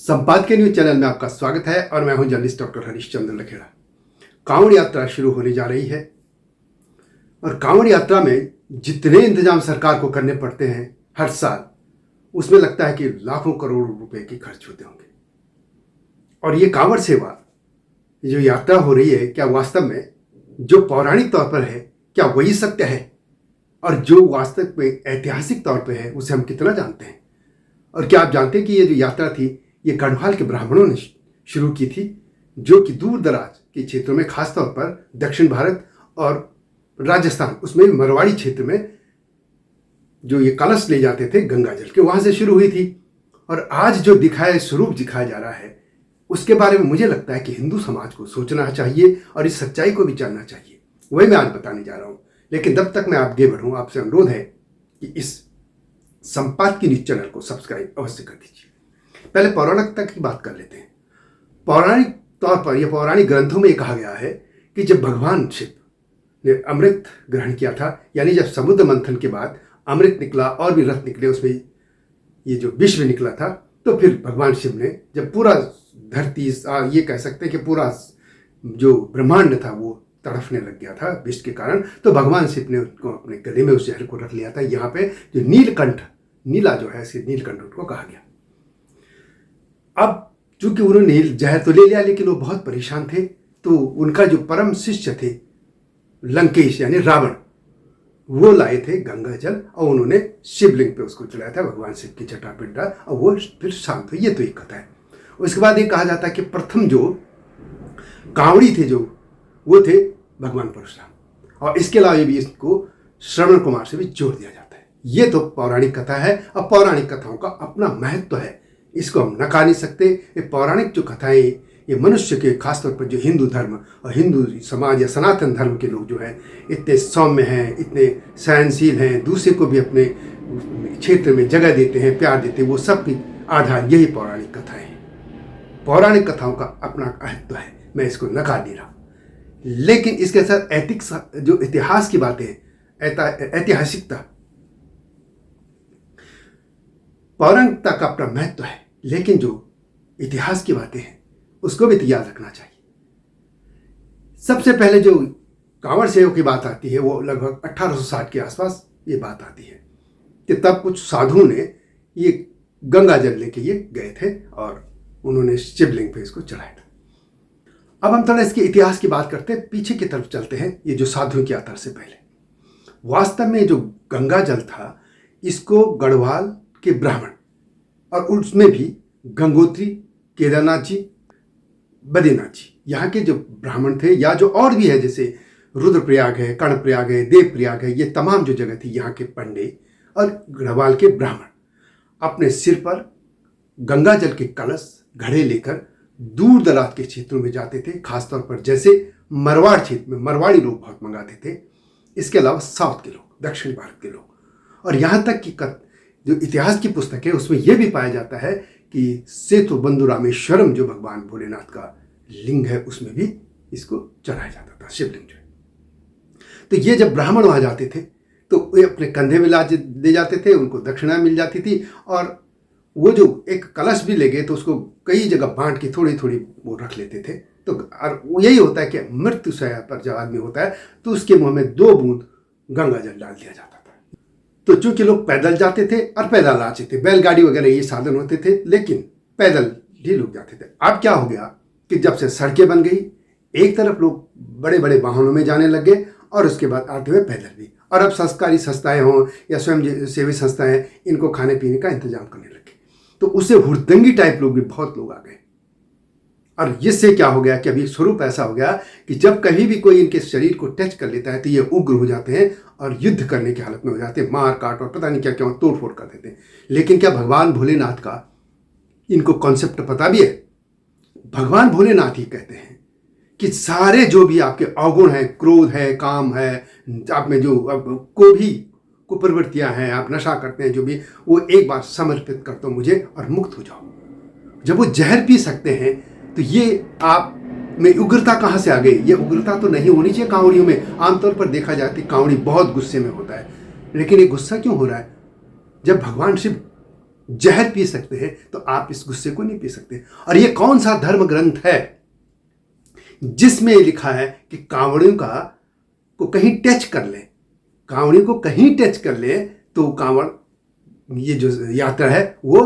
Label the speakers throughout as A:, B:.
A: संपादकीय news channel में आपका स्वागत है और मैं हूं जर्नलिस्ट डॉक्टर हरीशचंद्र लखेड़ा। कांवड़ यात्रा शुरू होने जा रही है और कांवड़ यात्रा में जितने इंतजाम सरकार को करने पड़ते हैं हर साल, उसमें लगता है कि लाखों करोड़ रुपए की खर्च होते होंगे। और ये कांवड़ सेवा जो यात्रा हो रही है, क्या वास्तव में जो पौराणिक तौर पर है क्या वही सत्य है, और जो वास्तव में ऐतिहासिक तौर पर है उसे हम कितना जानते हैं? और क्या आप जानते हैं कि ये जो यात्रा थी ये गढ़वाल के ब्राह्मणों ने शुरू की थी, जो कि दूर दराज के क्षेत्रों में, खासतौर पर दक्षिण भारत और राजस्थान, उसमें मरवाड़ी क्षेत्र में जो ये कलश ले जाते थे गंगा जल के, वहां से शुरू हुई थी। और आज जो स्वरूप दिखाया जा रहा है उसके बारे में मुझे लगता है कि हिंदू समाज को सोचना चाहिए और इस सच्चाई को भी जानना चाहिए। वही मैं आज बताने जा रहा हूं। लेकिन तब तक मैं आगे बढ़ूं, आपसे अनुरोध है कि इस संपादकीय न्यूज चैनल को सब्सक्राइब अवश्य कर दीजिए। पहले पौराणिकता की बात कर लेते हैं। पौराणिक तौर पर यह पौराणिक ग्रंथों में कहा गया है कि जब भगवान शिव ने अमृत ग्रहण किया था, यानी जब समुद्र मंथन के बाद अमृत निकला और भी रस निकले, उसमें ये जो विश्व निकला था, तो फिर भगवान शिव ने जब पूरा धरती, ये कह सकते हैं कि पूरा जो ब्रह्मांड था वो तड़फने लग गया था विष के कारण, तो भगवान शिव ने उसको अपने गले में उस जहर को रख लिया था। यहाँ पे जो नीलकंठ, नीला जो है इसे नीलकंठ उनको कहा गया। अब चूंकि उन्होंने जहर तो ले लिया, लेकिन वो बहुत परेशान थे, तो उनका जो परम शिष्य थे लंकेश यानी रावण, वो लाए थे गंगा जल और उन्होंने शिवलिंग पे उसको चलाया था, भगवान शिव की जटा पे डाला और वो फिर शांत हुई। ये तो एक कथा है। उसके बाद ये कहा जाता है कि प्रथम जो कांवड़ी थे जो वो थे भगवान परशुराम, और इसके अलावा भी इसको श्रवण कुमार से भी जोड़ दिया जाता है। ये तो पौराणिक कथा है और पौराणिक कथाओं का अपना महत्व है, इसको हम नकार नहीं सकते। ये पौराणिक जो कथाएं ये मनुष्य के, खासतौर पर जो हिंदू धर्म और हिंदू समाज या सनातन धर्म के लोग जो हैं इतने सौम्य हैं, इतने सहनशील हैं, दूसरे को भी अपने क्षेत्र में जगह देते हैं, प्यार देते हैं, वो सब की आधार यही पौराणिक कथाएं हैं। पौराणिक कथाओं का अपना महत्व है, मैं इसको नकार नहीं रहा। लेकिन इसके साथ एथिक्स, जो इतिहास की बातें हैं, ऐतिहासिकता, पौराणिकता का अपना महत्व है, लेकिन जो इतिहास की बातें हैं उसको भी याद रखना चाहिए। सबसे पहले जो कांवड़ सेवा की बात आती है वो लगभग 1860 के आसपास ये बात आती है कि तब कुछ साधुओं ने ये गंगा जल लेके ये गए थे और उन्होंने शिवलिंग पे इसको चढ़ाया था। अब हम थोड़ा इसके इतिहास की बात करते हैं, पीछे की तरफ चलते हैं। ये जो साधुओं की यात्रा से पहले वास्तव में जो गंगा जल था, इसको गढ़वाल के ब्राह्मण, और उसमें भी गंगोत्री, केदारनाथ जी, बद्रीनाथ जी, यहाँ के जो ब्राह्मण थे, या जो और भी है जैसे रुद्रप्रयाग है, कर्णप्रयाग है, देवप्रयाग है, ये तमाम जो जगह थी, यहाँ के पंडे और गढ़वाल के ब्राह्मण अपने सिर पर गंगा जल के कलश, घड़े लेकर दूर दराज के क्षेत्रों में जाते थे। खासतौर पर जैसे मरवाड़ क्षेत्र में मरवाड़ी लोग बहुत मंगाते थे, इसके अलावा साउथ के लोग, दक्षिण भारत के लोग, और यहाँ तक कि जो इतिहास की पुस्तक है उसमें यह भी पाया जाता है कि सेतु बंधु रामेश्वरम जो भगवान भोलेनाथ का लिंग है उसमें भी इसको चढ़ाया जाता था, शिवलिंग जो है। तो ये जब ब्राह्मण वहां जाते थे तो वे अपने कंधे में ले जाते थे, उनको दक्षिणा मिल जाती थी, और वो जो एक कलश भी ले गए तो उसको कई जगह बांट के थोड़ी थोड़ी वो रख लेते थे। तो और वो यही होता है कि मृत्यु शैया पर जब आदमी होता है तो उसके मुंह में 2 बूंद गंगा जल डाल दिया जाता था। तो चूंकि लोग पैदल जाते थे और पैदल आते थे, बैलगाड़ी वगैरह ये साधन होते थे, लेकिन पैदल भी लोग जाते थे। अब क्या हो गया कि जब से सड़कें बन गई, एक तरफ लोग बड़े बड़े वाहनों में जाने लग गए और उसके बाद आते हुए पैदल भी, और अब सरकारी संस्थाएं हों या स्वयं सेवी संस्थाएं इनको खाने पीने का इंतजाम करने लगे, तो उससे हुड़दंगी टाइप लोग भी बहुत लोग आ गए। और इससे क्या हो गया कि अभी स्वरूप ऐसा हो गया कि जब कहीं भी कोई इनके शरीर को टच कर लेता है तो ये उग्र हो जाते हैं और युद्ध करने की हालत में हो जाते हैं, मार काट और पता नहीं क्या क्या तोड़ फोड़ कर देते हैं। लेकिन क्या भगवान भोलेनाथ का इनको कॉन्सेप्ट पता भी है? भगवान भोलेनाथ ही कहते हैं कि सारे जो भी आपके अवगुण हैं, क्रोध है, काम है, आप में जो को भी कुप्रवृत्तियां हैं, आप नशा करते हैं, जो भी, वो एक बार समर्पित कर दो मुझे और मुक्त हो जाओ। जब वो जहर पी सकते हैं तो ये आप में उग्रता कहाँ से आ गई? ये उग्रता तो नहीं होनी चाहिए कांवड़ियों में। आमतौर पर देखा जाता है कांवड़ी बहुत गुस्से में होता है, लेकिन ये गुस्सा क्यों हो रहा है? जब भगवान शिव जहर पी सकते हैं तो आप इस गुस्से को नहीं पी सकते। और ये कौन सा धर्म ग्रंथ है जिसमें लिखा है कि कांवड़ियों को कहीं टच कर ले, कांवड़ियों को कहीं टच कर ले तो कांवड़ ये जो यात्रा है वो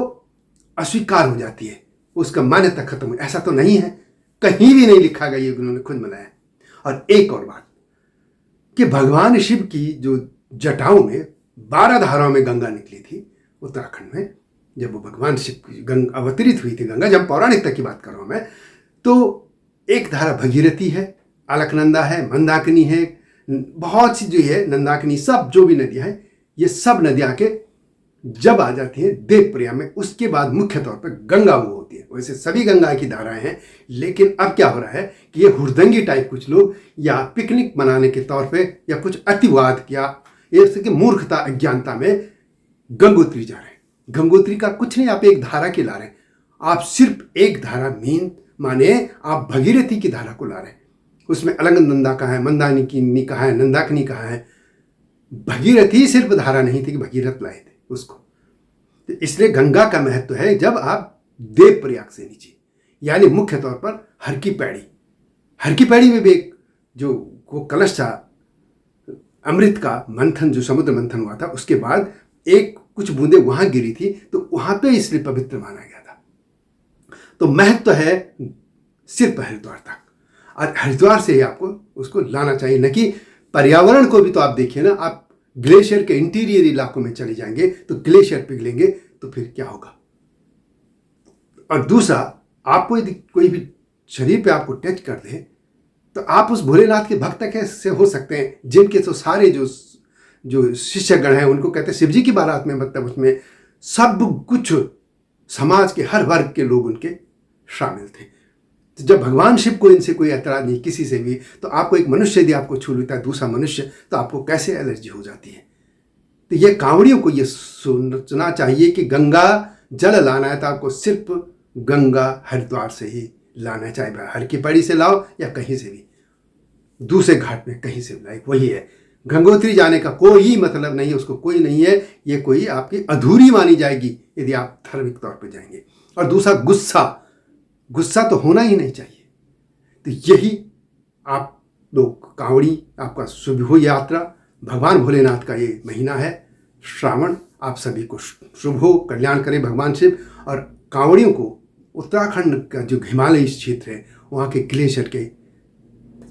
A: अस्वीकार हो जाती है, उसका मान्यता खत्म हो। ऐसा तो नहीं है, कहीं भी नहीं लिखा गया, ये उन्होंने खुद बनाया। और एक और बात कि भगवान शिव की जो जटाओं में 12 धाराओं में गंगा निकली थी उत्तराखंड में, जब वो भगवान शिव की गंगा अवतरित हुई थी गंगा, जब पौराणिकता की बात कर रहा हूं मैं, तो एक धारा भगीरथी है, अलकनंदा है, मंदाकिनी है, बहुत सी जो है नंदाकिनी, सब जो भी नदियां हैं, ये सब नदियां के जब आ जाती हैं देवप्रयाग में, उसके बाद मुख्य तौर पर गंगा वो होती है। वैसे सभी गंगा की धाराएं हैं, लेकिन अब क्या हो रहा है कि ये हुड़दंगी टाइप कुछ लोग या पिकनिक मनाने के तौर पे या कुछ अतिवाद या एक मूर्खता अज्ञानता में गंगोत्री जा रहे हैं। गंगोत्री का कुछ नहीं, आप एक धारा की ला रहे हैं, आप सिर्फ एक धारा मीन माने आप भगीरथी की धारा को ला रहे हैं। उसमें अलकनंदा का है, मंदाकिनी का है, नंदाकिनी का है। भगीरथी सिर्फ धारा नहीं थी कि भगीरथ लाए थे उसको। तो इसलिए गंगा का महत्व है जब आप देवप्रयाग से नीचे, यानी मुख्य तौर पर हर की पैड़ी में भी एक जो वो कलश था, अमृत का मंथन, जो समुद्र मंथन हुआ था, उसके बाद एक कुछ बूंदे वहां गिरी थी, तो वहां पे इसलिए पवित्र माना गया था। तो महत्व है सिर्फ हरिद्वार तक, और हरिद्वार से ही आपको उसको लाना चाहिए, न कि पर्यावरण को भी। तो आप देखिए ना, आप ग्लेशियर के इंटीरियर इलाकों में चले जाएंगे तो ग्लेशियर पिघलेंगे, तो फिर क्या होगा। और दूसरा, आपको यदि कोई भी शरीर पे आपको टच कर दे तो आप उस भोलेनाथ के भक्त कैसे हो सकते हैं, जिनके तो सारे जो शिष्यगण हैं उनको कहते हैं शिवजी की बारात में, मतलब उसमें सब कुछ समाज के हर वर्ग के लोग उनके शामिल थे। तो जब भगवान शिव को इनसे कोई एतराज नहीं किसी से भी, तो आपको एक मनुष्य यदि आपको छू लेता है, दूसरा मनुष्य, तो आपको कैसे एलर्जी हो जाती है। तो ये कांवड़ियों को ये सोचना चाहिए कि गंगा जल लाना है तो आपको सिर्फ गंगा हरिद्वार से ही लाना, चाहे हर की पैड़ी से लाओ या कहीं से भी, दूसरे घाट में कहीं से लाए, वही है। गंगोत्री जाने का कोई मतलब नहीं है, उसको कोई नहीं है, ये कोई आपकी अधूरी मानी जाएगी यदि आप धार्मिक तौर पर जाएंगे। और दूसरा, गुस्सा तो होना ही नहीं चाहिए। तो यही आप लोग कांवड़ी, आपका शुभ हो यात्रा, भगवान भोलेनाथ का ये महीना है श्रावण, आप सभी को शुभ हो, कल्याण करें भगवान शिव। और कांवड़ियों को उत्तराखंड का जो हिमालयी क्षेत्र है वहाँ के ग्लेशियर के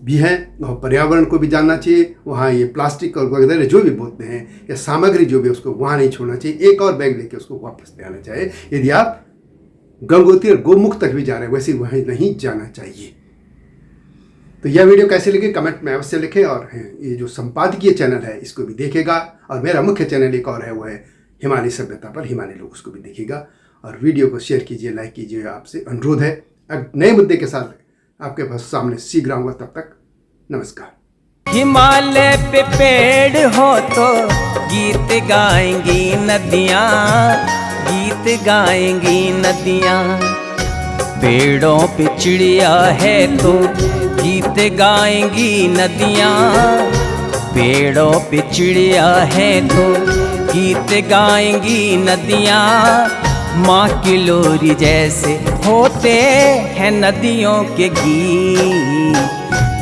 A: भी हैं, और पर्यावरण को भी जानना चाहिए। वहाँ ये प्लास्टिक और वगैरह जो भी बोलते हैं या सामग्री जो भी, उसको वहाँ नहीं छोड़ना चाहिए, एक और बैग लेके उसको वापस ले आना चाहिए। यदि आप गंगोत्री और गोमुख तक भी जा रहे हैं, वैसे वहीं नहीं जाना चाहिए। तो यह वीडियो कैसे लगे कमेंट में अवश्य लिखें, और ये जो संपादकीय चैनल है इसको भी देखेगा, और मेरा मुख्य चैनल एक और है, वो है हिमालय सभ्यता पर, हिमालय लोग, उसको भी देखिएगा। और वीडियो को शेयर कीजिए, लाइक कीजिए, आपसे अनुरोध है। अब नए मुद्दे के साथ आपके पास सामने शीघ्र आऊंगा, तब तक नमस्कार।
B: हिमालय पे पेड़ हो तो गीत गाएंगी नदियाँ, गीत गाएंगी नदियाँ। पेड़ों पे चिड़िया है तो गीत गाएंगी नदियाँ, पेड़ों पे चिड़िया है तो गीत गाएंगी नदियाँ। माँ की लोरी जैसे होते हैं नदियों के गीत,